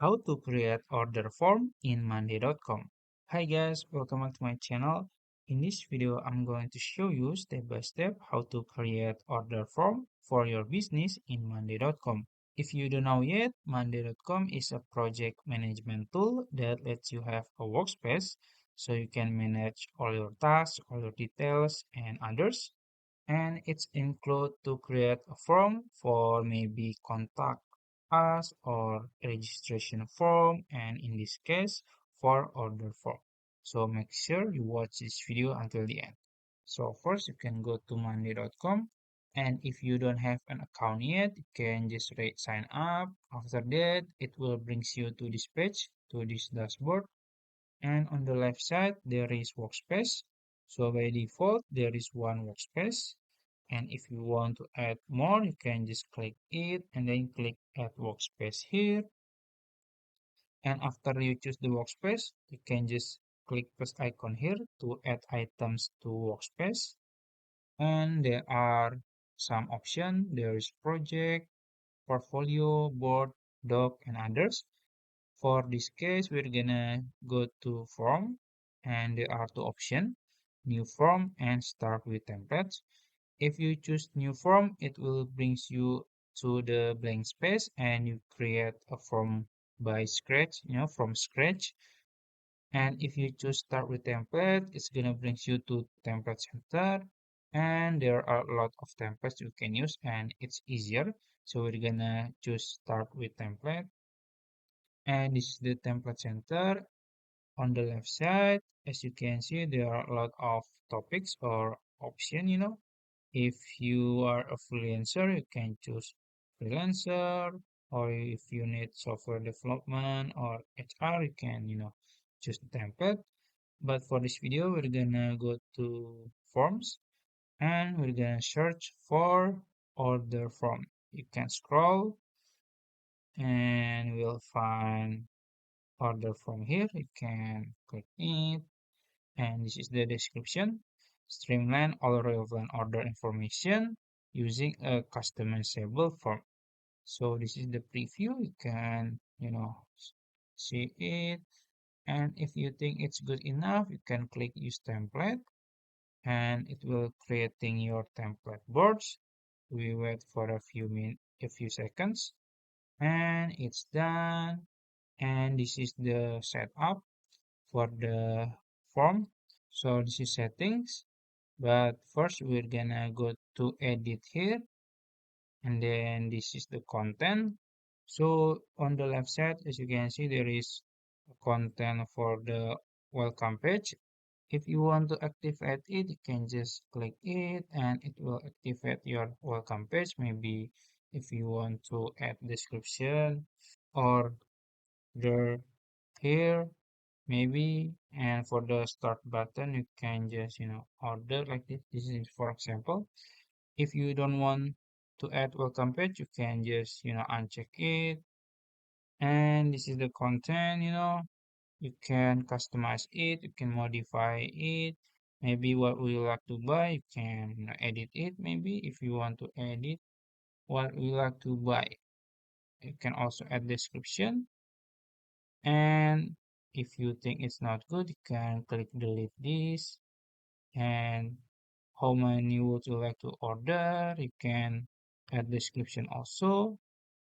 How to create order form in monday.com. Hi guys, welcome back to my channel. In this video, I'm going to show you step by step how to create order form for your business in monday.com. If you don't know yet, monday.com is a project management tool that lets you have a workspace so you can manage all your tasks, all your details, and others. And it's include to create a form for maybe contact us or registration form, and in this case for order form. So make sure you watch this video until the end. So first you can go to monday.com, and if you don't have an account yet, you can just sign up. After that, it will brings you to this page, to this dashboard, and on the left side there is workspace. So by default there is one workspace, and if you want to add more you can just click it and then click add workspace here. And after you choose the workspace you can just click plus icon here to add items to workspace. And there are some options. There is project, portfolio, board, doc, and others. For this case, we're gonna go to form, and there are two options, new form and start with templates. If you choose new form, it will brings you to the blank space and you create a form by scratch, from scratch. And if you choose start with template, it's gonna bring you to template center. And there are a lot of templates you can use and it's easier. So we're gonna choose start with template. And this is the template center. On the left side, as you can see, there are a lot of topics or options. If you are a freelancer, you can choose freelancer, or if you need software development or HR, you can, choose the template. But for this video, we're gonna go to forms and we're gonna search for order form. You can scroll and we'll find order from here. You can click it, and this is the description. Streamline all relevant order information using a customizable form. So this is the preview. You can, see it. And if you think it's good enough, you can click use template and it will creating your template boards. We wait for a few seconds and it's done. And this is the setup for the form. So this is settings, but first we're gonna go to edit here, and then this is the content. So on the left side, as you can see, there is content for the welcome page. If you want to activate it, you can just click it and it will activate your welcome page. Maybe if you want to add description or the here maybe. And for the start button you can just order like this is for example. If you don't want to add welcome page you can just uncheck it. And this is the content. You can customize it, you can modify it. Maybe what we like to buy, you can edit it. Maybe if you want to edit what we like to buy, you can also add description. And if you think it's not good, you can click delete this. And how many would you like to order? You can add description also.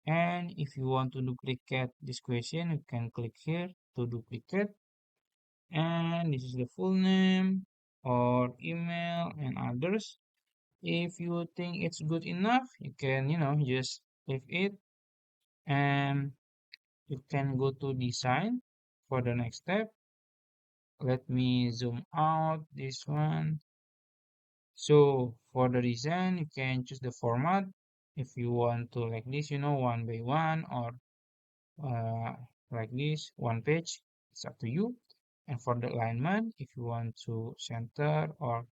And if you want to duplicate this question, you can click here to duplicate. And this is the full name or email and others. If you think it's good enough, you can, just leave it. And you can go to design for the next step. Let me zoom out this one. So for the design, you can choose the format. If you want to like this, one by one, or uh, like this, one page, it's up to you. And for the alignment, if you want to center or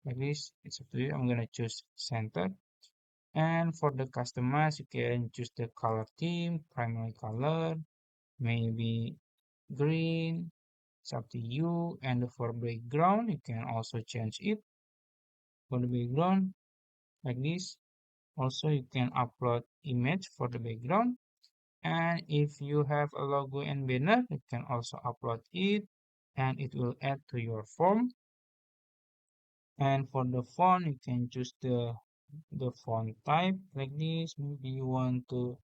like this, it's up to you. I'm gonna choose center. And for the customize, you can choose the color theme, primary color, maybe green. It's up to you. And for background, you can also change it for the background like this. Also, you can upload image for the background. And if you have a logo and banner, you can also upload it and it will add to your form. And for the font, you can choose the font type like this. Maybe you want to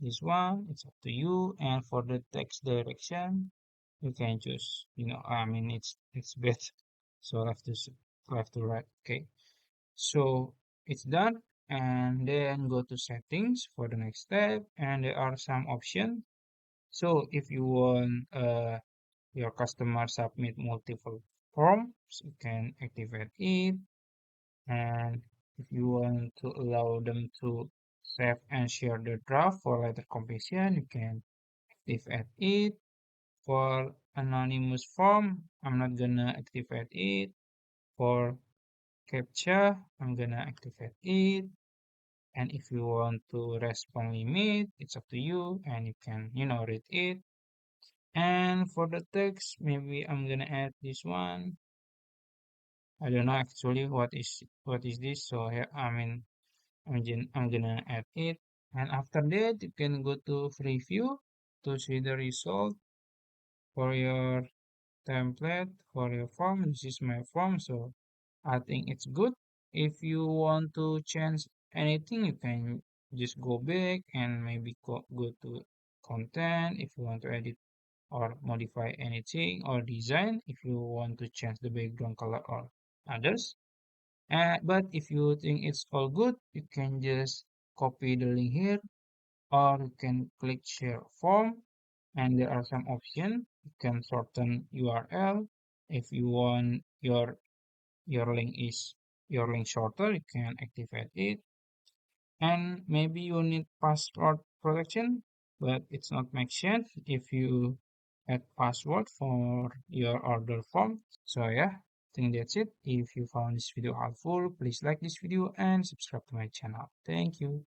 this one, it's up to you. And for the text direction, you can choose, I mean, it's best. So left to right. Okay. So it's done. And then go to settings for the next step. And there are some options. So if you want your customer submit multiple forms, you can activate it. And if you want to allow them to save and share the draft for later completion, you can activate it. For anonymous form, I'm not gonna activate it. For captcha, I'm gonna activate it. And if you want to respond limit, it's up to you and you can, read it. And for the text, maybe I'm gonna add this one. I don't know actually what is this. So yeah, I mean I'm gonna add it. And after that, you can go to preview to see the result for your template for your form. This is my form, so I think it's good. If you want to change anything, you can just go back and maybe go to content if you want to edit or modify anything or design if you want to change the background color or others. But if you think it's all good, you can just copy the link here or you can click share form and there are some options. You can shorten URL. If you want your link is your link shorter, you can activate it. And maybe you need password protection, but it's not make sense if you add password for your order form. So yeah, I think that's it. If you found this video helpful, please like this video and subscribe to my channel. Thank you.